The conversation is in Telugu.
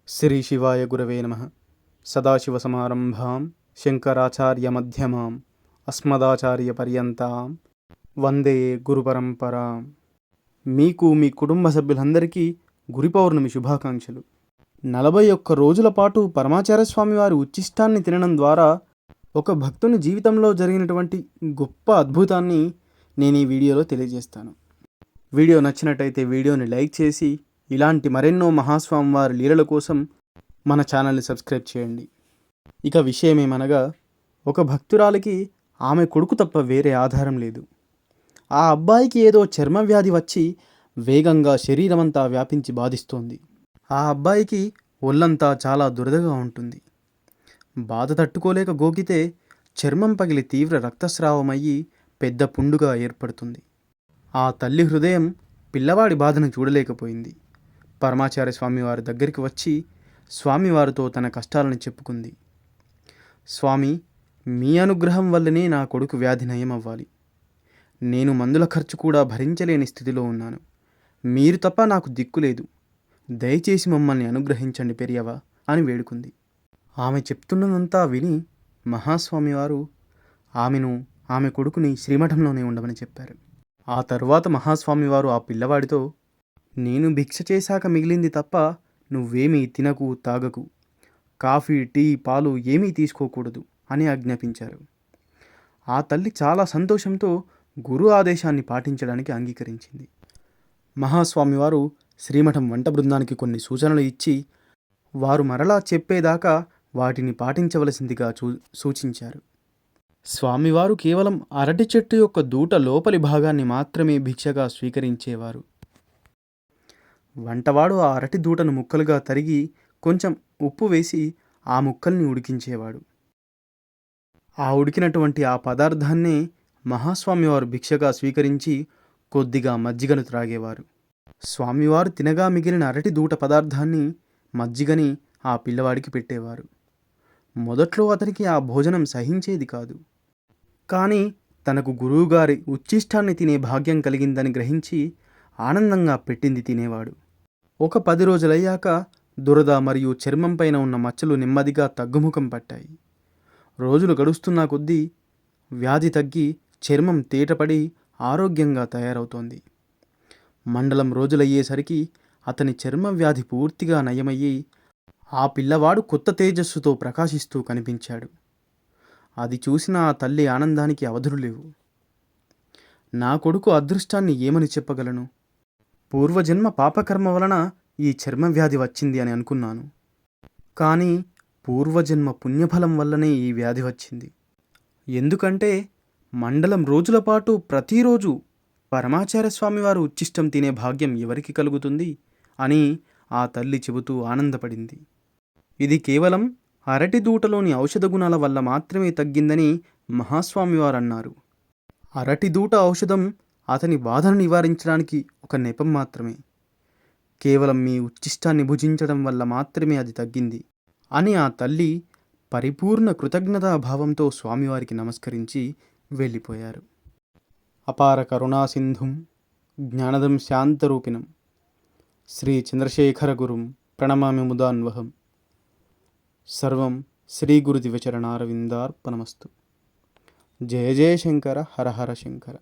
శ్రీ శివాయ గురవే నమః. సదాశివసమారంభాం శంకరాచార్యమధ్యమాం అస్మదాచార్యపర్యంతాం వందే గురుపరంపరాం. మీకు మీ కుటుంబ సభ్యులందరికీ గురి పౌర్ణమి శుభాకాంక్షలు. 41 రోజుల పాటు పరమాచార్య స్వామి వారి ఉచ్చిష్టాన్ని తినడం ద్వారా ఒక భక్తుని జీవితంలో జరిగినటువంటి గొప్ప అద్భుతాన్ని నేను ఈ వీడియోలో తెలియజేస్తాను. వీడియో నచ్చినట్టయితే వీడియోని లైక్ చేసి ఇలాంటి మరెన్నో మహాస్వామి వారి లీలల కోసం మన ఛానల్ని సబ్స్క్రైబ్ చేయండి. ఇక విషయమేమనగా, ఒక భక్తురాలికి ఆమె కొడుకు తప్ప వేరే ఆధారం లేదు. ఆ అబ్బాయికి ఏదో చర్మ వ్యాధి వచ్చి వేగంగా శరీరమంతా వ్యాపించి బాధిస్తోంది. ఆ అబ్బాయికి ఒళ్ళంతా చాలా దురదగా ఉంటుంది. బాధ తట్టుకోలేక గోకితే చర్మం పగిలి తీవ్ర రక్తస్రావమయ్యి పెద్ద పుండుగా ఏర్పడుతుంది. ఆ తల్లి హృదయం పిల్లవాడి బాధను చూడలేకపోయింది. పరమాచార్య స్వామివారి దగ్గరికి వచ్చి స్వామివారితో తన కష్టాలను చెప్పుకుంది. స్వామి, మీ అనుగ్రహం వల్లనే నా కొడుకు వ్యాధి నయమవ్వాలి. నేను మందుల ఖర్చు కూడా భరించలేని స్థితిలో ఉన్నాను. మీరు తప్ప నాకు దిక్కులేదు. దయచేసి మమ్మల్ని అనుగ్రహించండి పెరియవా అని వేడుకుంది. ఆమె చెప్తున్నదంతా విని మహాస్వామివారు ఆమె కొడుకుని శ్రీమఠంలోనే ఉండమని చెప్పారు. ఆ తరువాత మహాస్వామివారు ఆ పిల్లవాడితో, నేను భిక్ష చేశాక మిగిలింది తప్ప నువ్వేమీ తినకు, తాగకు. కాఫీ, టీ, పాలు ఏమీ తీసుకోకూడదు అని ఆజ్ఞాపించారు. ఆ తల్లి చాలా సంతోషంతో గురు ఆదేశాన్ని పాటించడానికి అంగీకరించింది. మహాస్వామివారు శ్రీమఠం వంట బృందానికి కొన్ని సూచనలు ఇచ్చి వారు మరలా చెప్పేదాకా వాటిని పాటించవలసిందిగా సూచించారు. స్వామివారు కేవలం అరటి చెట్టు యొక్క దూట లోపలి భాగాన్ని మాత్రమే భిక్షగా స్వీకరించేవారు. వంటవాడు ఆ అరటి దూటను ముక్కలుగా తరిగి కొంచెం ఉప్పు వేసి ఆ ముక్కల్ని ఉడికించేవాడు. ఆ ఉడికినటువంటి ఆ పదార్థాన్నే మహాస్వామివారు భిక్షగా స్వీకరించి కొద్దిగా మజ్జిగను త్రాగేవారు. స్వామివారు తినగా మిగిలిన అరటి దూట పదార్థాన్ని, మజ్జిగని ఆ పిల్లవాడికి పెట్టేవారు. మొదట్లో అతనికి ఆ భోజనం సహించేది కాదు. కానీ తనకు గురువుగారి ఉచ్చిష్టాన్ని తినే భాగ్యం కలిగిందని గ్రహించి ఆనందంగా పెట్టింది తినేవాడు. ఒక 10 రోజులయ్యాక దురద మరియు చర్మం పైన ఉన్న మచ్చలు నెమ్మదిగా తగ్గుముఖం పట్టాయి. రోజులు గడుస్తున్న కొద్దీ వ్యాధి తగ్గి చర్మం తేటపడి ఆరోగ్యంగా తయారవుతోంది. మండలం రోజులయ్యేసరికి అతని చర్మ వ్యాధి పూర్తిగా నయమయ్యి ఆ పిల్లవాడు కొత్త తేజస్సుతో ప్రకాశిస్తూ కనిపించాడు. అది చూసిన ఆ తల్లి ఆనందానికి అవధులు లేవు. నా కొడుకు అదృష్టాన్ని ఏమని చెప్పగలను? పూర్వజన్మ పాపకర్మ వలన ఈ చర్మవ్యాధి వచ్చింది అని అనుకున్నాను. కానీ పూర్వజన్మ పుణ్యఫలం వల్లనే ఈ వ్యాధి వచ్చింది. ఎందుకంటే మండలం రోజుల పాటు ప్రతిరోజు పరమాచార్య స్వామివారు ఉచ్చిష్టం తినే భాగ్యం ఎవరికి కలుగుతుంది అని ఆ తల్లి చెబుతూ ఆనందపడింది. ఇది కేవలం అరటి దూటలోని ఔషధ గుణాల వల్ల మాత్రమే తగ్గిందని మహాస్వామివారు అన్నారు. అరటి దూట ఔషధం అతని బాధను నివారించడానికి ఒక నెపం మాత్రమే. కేవలం మీ ఉచ్చిష్టాన్ని భుజించడం వల్ల మాత్రమే అది తగ్గింది అని ఆ తల్లి పరిపూర్ణ కృతజ్ఞతాభావంతో స్వామివారికి నమస్కరించి వెళ్ళిపోయారు. అపార కరుణాసింధుం జ్ఞానదం శాంతరూపిణం శ్రీ చంద్రశేఖర గురుం ప్రణమామి ముదాన్వహం. సర్వం శ్రీ గురుదివచరణారవిందార్పణమస్తు. జయ జయ శంకర, హర హర శంకర.